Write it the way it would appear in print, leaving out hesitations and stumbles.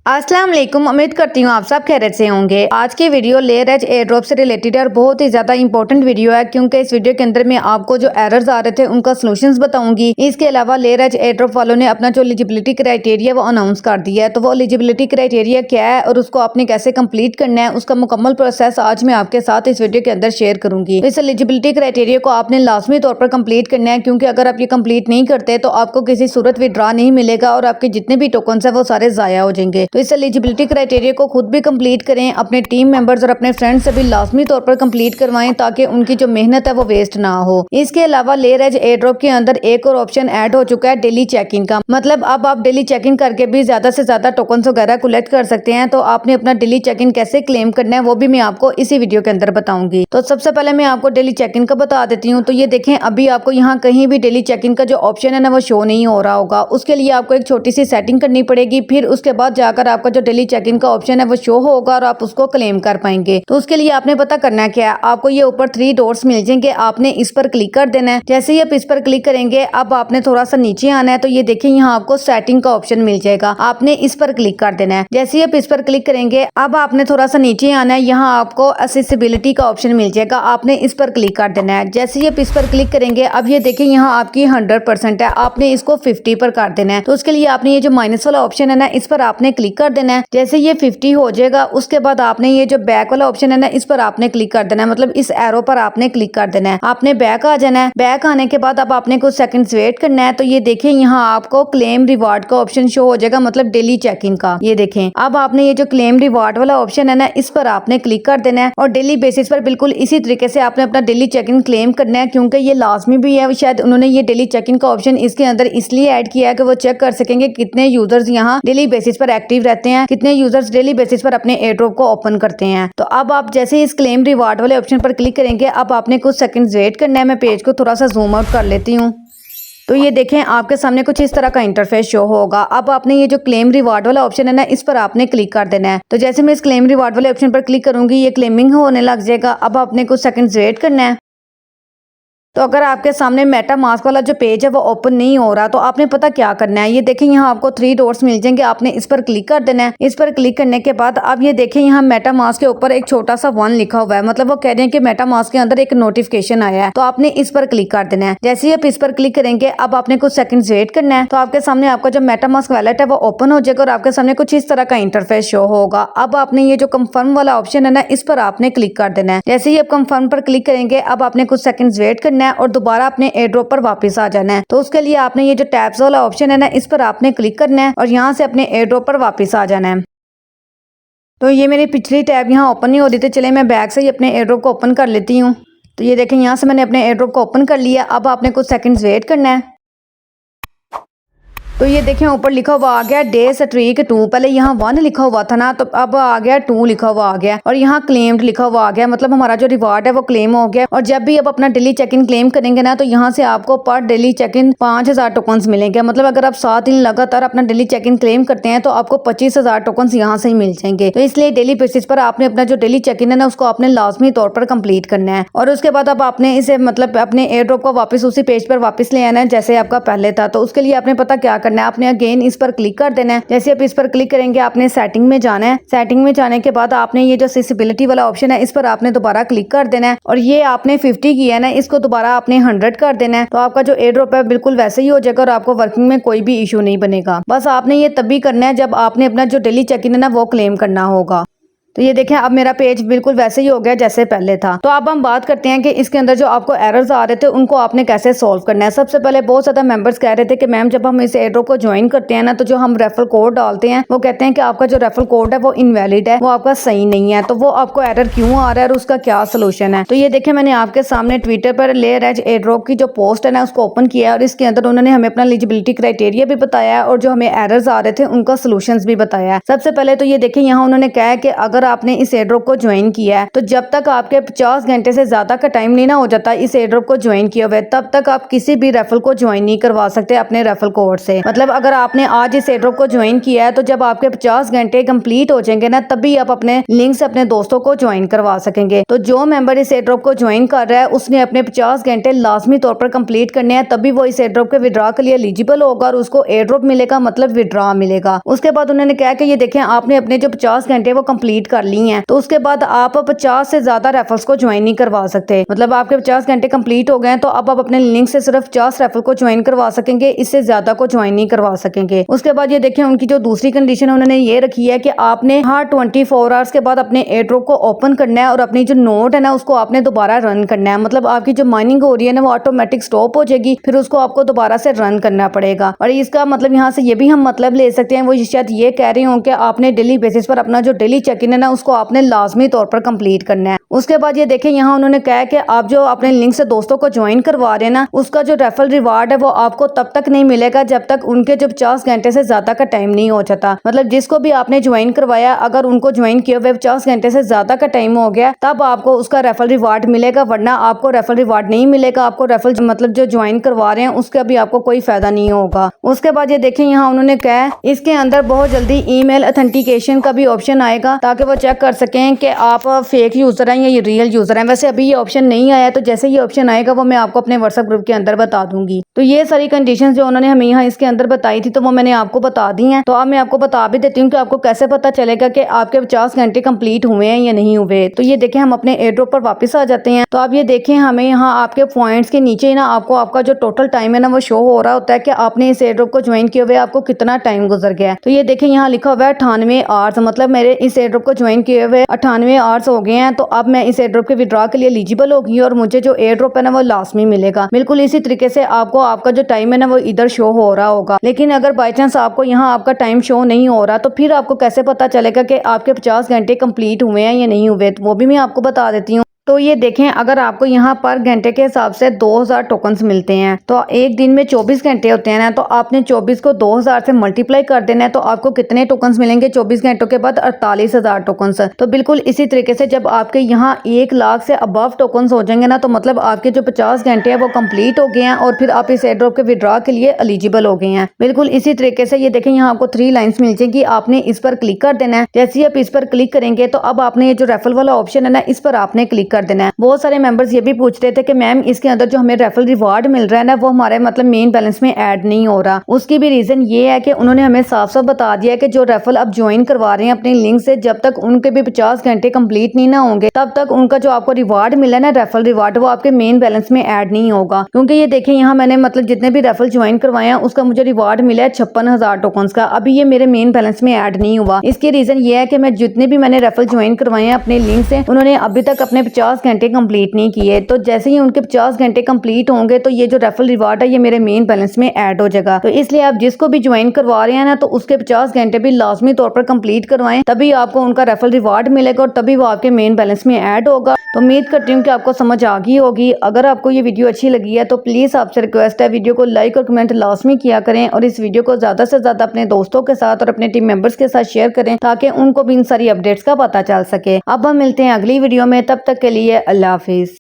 अस्सलाम वालेकुम। उम्मीद करती हूँ आप सब खैरियत से होंगे। आज की video layer as air drop से रिलेटेड है और बहुत ही ज्यादा इंपॉर्टेंट वीडियो है क्योंकि इस वीडियो के अंदर मैं आपको जो एरर्स आ रहे थे उनका सॉल्यूशंस बताऊंगी। इसके अलावा लेयर एज एयर ड्रॉप वालों ने अपना जो एलिजिबिलिटी क्राइटेरिया वो अनाउंस कर दिया है, तो वो एलिजिबिलिटी क्राइटेरिया क्या है और उसको आपने कैसे कंप्लीट करना है, उसका मुकम्मल प्रोसेस आज मैं आपके साथ इस वीडियो के अंदर शेयर करूंगी। इस एलिजिबिलिटी क्राइटेरिया को आपने लाजमी तौर पर कंप्लीट करना है क्योंकि अगर आप ये कंप्लीट नहीं करते तो आपको किसी सूरत विड्रा नहीं मिलेगा और आपके जितने भी टोकन है वो सारे जाया हो जाएंगे। तो इस एलिजिबिलिटी क्राइटेरिया को खुद भी कंप्लीट करें, अपने टीम मेंबर्स और अपने फ्रेंड्स से भी लाजमी तौर पर कंप्लीट करवाएं ताकि उनकी जो मेहनत है वो वेस्ट ना हो। इसके अलावा लेयर एज एयर ड्रॉप के अंदर एक और ऑप्शन ऐड हो चुका है डेली चेकिंग का। मतलब अब आप डेली चेकिंग करके भी ज्यादा से ज्यादा टोकन्स वगैरह कलेक्ट कर सकते हैं। तो आपने अपना डेली चेकिंग कैसे क्लेम करना है वो भी मैं आपको इसी वीडियो के अंदर बताऊंगी। तो सबसे पहले मैं आपको डेली चेकिंग का बता देती हूँ। तो ये देखें, अभी आपको यहाँ कहीं भी डेली चेकिंग का जो ऑप्शन है ना वो शो नहीं हो रहा होगा। उसके लिए आपको एक छोटी सी सेटिंग करनी पड़ेगी, फिर उसके बाद जाकर आपका जो डेली चेकिंग का ऑप्शन है वो शो होगा और आप उसको क्लेम कर पाएंगे। तो उसके लिए आपने पता करना क्या है, आपको ये ऊपर 3 डॉट्स मिल जाएंगे, आपने इस पर क्लिक कर देना है। जैसे ही आप इस पर क्लिक करेंगे अब आपने थोड़ा सा नीचे आना है, तो ये देखिए यहाँ आपको सेटिंग का ऑप्शन मिल जाएगा, आपने इस पर क्लिक कर देना है। जैसे ही आप इस पर क्लिक करेंगे अब आपने थोड़ा सा नीचे आना है, यहाँ आपको एक्सेसिबिलिटी का ऑप्शन मिल जाएगा, आपने इस पर क्लिक कर देना है। जैसे ही आप इस पर क्लिक करेंगे अब ये देखिए यहाँ आपकी 100% है, आपने इसको 50 पर कर देना है। तो उसके लिए आपने ये जो माइनस वाला ऑप्शन है ना इस पर आपने क्लिक कर देना है। जैसे ये 50 हो जाएगा उसके बाद आपने ये जो बैक वाला ऑप्शन है ना इस पर आपने क्लिक कर देना है, मतलब इस एरो पर आपने क्लिक कर देना है। आपने बैक आ जाना है। बैक आने के बाद अब आपने कुछ सेकंड्स वेट करना है। तो ये देखें यहाँ आपको क्लेम रिवार्ड का ऑप्शन शो हो जाएगा, मतलब डेली चेकिंग का। ये देखें अब आपने ये जो क्लेम रिवार्ड वाला ऑप्शन है ना इस पर आपने क्लिक कर देना है और डेली बेसिस पर बिल्कुल इसी तरीके से आपने अपना डेली चेकिंग क्लेम करना है क्योंकि ये लाजमी भी है। शायद उन्होंने ये डेली चेकिंग का ऑप्शन इसके अंदर इसलिए ऐड किया है कि वो चेक कर सकेंगे कितने यूजर्स यहाँ डेली बेसिस पर एक्टिव रहते हैं, कितने यूजर्स डेली बेसिस पर अपने एयर ड्रॉप को ओपन करते हैं। तो अब आप जैसे इस क्लेम रिवार्ड वाले ऑप्शन पर क्लिक करेंगे अब आपने कुछ सेकंड्स वेट करना है। मैं पेज को थोड़ा सा जूम आउट कर लेती हूँ। तो ये देखें आपके सामने कुछ इस तरह का इंटरफेस शो होगा। अब आपने ये जो क्लेम रिवार्ड वाला ऑप्शन है ना इस पर आपने क्लिक कर देना है। तो जैसे मैं इस क्लेम रिवार्ड वाले ऑप्शन पर क्लिक करूंगी ये क्लेमिंग होने लग जाएगा। अब आपने कुछ सेकंड्स वेट करना है। तो अगर आपके सामने मेटा मास्क वाला जो पेज है वो ओपन नहीं हो रहा तो आपने पता क्या करना है, ये देखें यहाँ आपको 3 डॉट्स मिल जाएंगे, आपने इस पर क्लिक कर देना है। इस पर क्लिक करने के बाद अब ये देखें यहाँ मेटा मास्क के ऊपर एक छोटा सा 1 लिखा हुआ है, मतलब वो कह रहे हैं कि मेटा मास्क के अंदर एक नोटिफिकेशन आया है। तो आपने इस पर क्लिक कर देना है। जैसे ही आप इस पर क्लिक करेंगे अब आपने कुछ सेकंड्स वेट करना है। तो आपके सामने आपका जो मेटा मास्क वैलेट है वो ओपन हो जाएगा और आपके सामने कुछ इस तरह का इंटरफेस शो होगा। अब आपने ये जो कंफर्म वाला ऑप्शन है ना इस पर आपने क्लिक कर देना है। जैसे ही आप कंफर्म पर क्लिक करेंगे अब आपने कुछ सेकंड्स वेट करना है और दोबारा अपने एयर ड्रॉप पर वापस आ जाना है। तो उसके लिए आपने ये जो टैब्स वाला ऑप्शन है ना इस पर आपने क्लिक करना है और यहाँ से अपने एयर ड्रॉप पर वापस आ जाना है। तो ये मेरी पिछली टैब यहाँ ओपन नहीं हो रही थी, चले मैं बैक से ही अपने एयर ड्रॉप को ओपन कर लेती हूँ। तो ये देखें यहाँ से मैंने अपने एयर ड्रॉप को ओपन कर लिया। अब आपने कुछ सेकंड्स वेट करना है। तो ये देखें ऊपर लिखा हुआ आ गया डे स्ट्रीक 2, पहले यहाँ 1 लिखा हुआ था ना तो अब आ गया 2 लिखा हुआ आ गया और यहाँ क्लेम्ड लिखा हुआ आ गया, मतलब हमारा जो रिवार्ड है वो क्लेम हो गया। और जब भी आप अपना डेली चेक इन क्लेम करेंगे ना तो यहाँ से आपको पर डेली चेक इन 5000 टोकन्स मिलेंगे। मतलब अगर आप 7 दिन लगातार अपना डेली चेक इन क्लेम करते हैं तो आपको 25,000 टोकन्स यहाँ से ही मिल जाएंगे। तो इसलिए डेली बेसिस पर आपने अपना जो डेली चेक इन है ना उसको आपने लाजमी तौर पर कंप्लीट करना है और उसके बाद अब आपने इसे मतलब अपने एयर ड्रॉप को वापस उसी पेज पर वापस ले आना है जैसे आपका पहले था। तो उसके लिए आपने पता क्या करना है, आपने अगेन इस पर क्लिक कर देना है। जैसे आप इस पर क्लिक करेंगे आपने सेटिंग में जाना है। सेटिंग में जाने के बाद आपने ये जो एक्सेसिबिलिटी वाला ऑप्शन है इस पर आपने दोबारा क्लिक कर देना है और ये आपने 50 किया है ना इसको दोबारा आपने 100 कर देना है। तो आपका जो एयर ड्रॉप है बिल्कुल वैसे ही हो जाएगा और आपको वर्किंग में कोई भी इशू नहीं बनेगा। बस आपने ये तभी करना है जब आपने अपना जो डेली चेक इन है ना वो क्लेम करना होगा। तो ये देखें अब मेरा पेज बिल्कुल वैसे ही हो गया जैसे पहले था। तो अब हम बात करते हैं कि इसके अंदर जो आपको एरर्स आ रहे थे उनको आपने कैसे सॉल्व करना है। सबसे पहले बहुत ज्यादा मेंबर्स कह रहे थे कि मैम जब हम इस एयर ड्रॉप को ज्वाइन करते हैं ना तो जो हम रेफरल कोड डालते हैं वो कहते हैं कि आपका जो रेफरल कोड है वो इनवैलिड है, वो आपका सही नहीं है। तो वो आपको एरर क्यों आ रहा है और उसका क्या सोल्यूशन है। तो ये देखें मैंने आपके सामने ट्विटर पर लेयर एज एयर ड्रॉप की जो पोस्ट है ना उसको ओपन किया है और इसके अंदर उन्होंने हमें अपना एलिजिबिलिटी क्राइटेरिया भी बताया है और जो हमें एरर्स आ रहे थे उनका सोल्यूशन भी बताया है। सबसे पहले तो ये देखें यहाँ उन्होंने कहा है कि अगर आपने इस एयर ड्रॉप को ज्वाइन किया है तो जब तक आपके 50 घंटे से ज्यादा का टाइम नहीं ना हो जाता इस एयर ड्रॉप को ज्वाइन किया हुआ है, तब तक आप किसी भी रेफरल को ज्वाइन नहीं करवा सकते अपने रेफरल कोड से। मतलब अगर आपने आज इस एयर ड्रॉप को ज्वाइन किया है तो जब आपके 50 घंटे कंप्लीट हो जाएंगे ना तभी आप अपने लिंक से अपने दोस्तों को ज्वाइन करवा सकेंगे। तो जो मेंबर इस एयर ड्रॉप को ज्वाइन कर रहा है उसने अपने 50 घंटे लाजमी तौर पर कंप्लीट करने हैं, तभी वो इस एयर ड्रॉप के विड्रॉ के लिए एलिजिबल होगा और उसको एयर ड्रॉप मिलेगा, मतलब विड्रॉ मिलेगा। उसके बाद उन्होंने कहा कि ये देखें आपने अपने जो 50 घंटे वो कंप्लीट कर ली हैं तो उसके बाद आप 50 से ज्यादा रेफरल्स को ज्वाइन नहीं करवा सकते। मतलब आपके 50 घंटे कंप्लीट हो गए तो अब आप अपने लिंक से सिर्फ 50 रेफरल को ज्वाइन करवा सकेंगे, इससे ज्यादा को ज्वाइन नहीं करवा सकेंगे। उसके बाद ये देखें उनकी जो दूसरी कंडीशन उन्होंने ये रखी है कि आपने हर 24 आवर्स के बाद अपने एयर ड्रॉप को ओपन करना है और अपनी जो नोट है ना उसको आपने दोबारा रन करना है। मतलब आपकी जो माइनिंग हो रही है ना वो ऑटोमेटिक स्टॉप हो जाएगी, फिर उसको आपको दोबारा से रन करना पड़ेगा। और इसका मतलब यहाँ से ये भी हम मतलब ले सकते हैं, वो शायद ये कह रहे हो कि आपने डेली बेसिस पर अपना जो डेली चेक इन है ना उसको आपने लाजमी तौर पर कंप्लीट करना है। उसके बाद ये देखें यहाँ उन्होंने कहा कि आप जो अपने लिंक से दोस्तों को ज्वाइन करवा रहे हैं ना उसका जो रेफरल रिवार्ड है वो आपको तब तक नहीं मिलेगा जब तक उनके जब 50 घंटे से ज्यादा का टाइम नहीं हो जाता। मतलब जिसको भी आपने ज्वाइन करवाया अगर उनको ज्वाइन किए हुए 50 घंटे से ज्यादा का टाइम हो गया तब आपको उसका रेफरल रिवार्ड मिलेगा, वरना आपको रेफरल रिवार्ड नहीं मिलेगा। आपको रेफरल मतलब जो ज्वाइन करवा रहे हैं उसका भी आपको कोई फायदा नहीं होगा। उसके बाद ये देखें यहाँ उन्होंने कहा इसके अंदर बहुत जल्दी ईमेल ऑथेंटिकेशन का भी ऑप्शन आएगा ताकि वो चेक कर सकें कि आप फेक यूजर हैं या ये रियल यूजर हैं। वैसे अभी ये ऑप्शन नहीं आया, तो जैसे ये ऑप्शन आएगा वो मैं आपको अपने व्हाट्सएप ग्रुप के अंदर बता दूंगी। तो ये सारी कंडीशन जो उन्होंने हमें यहाँ इसके अंदर बताई थी तो वो मैंने आपको बता दी हैं। तो अब मैं आपको बता भी देती हूँ कि आपको कैसे पता चलेगा कि आपके 50 घंटे कंप्लीट हुए हैं या नहीं हुए। तो ये देखें हम अपने एयर ड्रॉप पर वापस आ जाते हैं। तो आप ये देखें हमें यहाँ आपके पॉइंट्स के नीचे ना आपको आपका जो टोटल टाइम है ना वो शो हो रहा होता है कि आपने इस एयर ड्रॉप को ज्वाइन किए हुए आपको कितना टाइम गुजर गया है। तो ये देखें यहाँ लिखा हुआ है 98 आवर्स, मतलब मेरे इस एयर ड्रॉप को ज्वाइन किए हुए 98 आवर्स हो गए हैं। तो अब मैं इस एयर ड्रॉप के विड्रॉ के लिए एलिजिबल होगी और मुझे जो एयर ड्रॉप है ना वो लाजमी मिलेगा। बिल्कुल इसी तरीके से आपको आपका जो टाइम है ना वो इधर शो हो रहा होगा। लेकिन अगर बाई चांस आपको यहाँ आपका टाइम शो नहीं हो रहा तो फिर आपको कैसे पता चलेगा कि आपके 50 घंटे कंप्लीट हुए हैं या नहीं हुए, तो वो भी मैं आपको बता देती हूँ। तो ये देखें अगर आपको यहाँ पर घंटे के हिसाब से 2000 टोकन्स मिलते हैं तो एक दिन में 24 घंटे होते हैं ना, तो आपने 24 को 2000 से मल्टीप्लाई कर देना है तो आपको कितने टोकन्स मिलेंगे 24 घंटों के बाद 48,000 टोकन्स। तो बिल्कुल इसी तरीके से जब आपके यहाँ 1 लाख से अबव टोकन्स हो जाएंगे ना तो मतलब आपके जो 50 घंटे हैं वो कंप्लीट हो गए हैं और फिर आप इस एयर ड्रॉप के विड्रॉ के लिए एलिजिबल हो गए हैं। बिल्कुल इसी तरीके से ये देखें यहाँ आपको 3 लाइन्स मिल जाएगी, आपने इस पर क्लिक कर देना है। जैसे ही आप इस पर क्लिक करेंगे तो अब आपने ये जो रेफरल वाला ऑप्शन है ना इस पर आपने क्लिक कर देना है। बहुत सारे मेंबर्स ये भी पूछ रहे थे कि मैम इसके अंदर जो हमें रेफरल रिवार्ड मिल रहा है ना वो हमारे मतलब मेन बैलेंस में ऐड नहीं हो रहा। उसकी भी रीजन ये है कि उन्होंने हमें साफ साफ बता दिया है कि जो रेफरल आप ज्वाइन करवा रहे हैं अपने लिंक से जब तक उनके भी 50 घंटे कंप्लीट नहीं ना होंगे तब तक उनका जो आपको रिवार्ड मिला ना रेफरल रिवार्ड वो आपके मेन बैलेंस में ऐड नहीं होगा। क्योंकि ये देखें यहाँ मैंने मतलब जितने भी रेफरल ज्वाइन करवाए हैं उसका मुझे रिवार्ड मिला है 56,000 टोकन्स का, अभी ये मेरे मेन बैलेंस में ऐड नहीं हुआ। इसकी रीजन ये है कि मैं जितने भी मैंने रेफरल ज्वाइन करवाए हैं अपने लिंक से उन्होंने अभी तक अपने 50 घंटे कंप्लीट नहीं किए। तो जैसे ही उनके 50 घंटे कंप्लीट होंगे तो ये जो रेफरल रिवार्ड है ये मेरे मेन बैलेंस में ऐड हो जाएगा। तो इसलिए आप जिसको भी ज्वाइन करवा रहे हैं ना तो उसके 50 घंटे भी लाजमी तौर पर कंप्लीट करवाएं, तभी आपको उनका रेफरल रिवार्ड मिलेगा और तभी वो आपके मेन बैलेंस में ऐड होगा। तो उम्मीद करती हूँ कि आपको समझ आ गई होगी। अगर आपको ये वीडियो अच्छी लगी है तो प्लीज आपसे रिक्वेस्ट है वीडियो को लाइक और कमेंट लाजमी किया करें और इस वीडियो को ज्यादा से ज्यादा अपने दोस्तों के साथ और अपने टीम मेंबर्स के साथ शेयर करें ताकि उनको भी इन सारी अपडेट्स का पता चल सके। अब हम मिलते हैं अगली वीडियो में, तब तक के लिए अल्लाह हाफिज।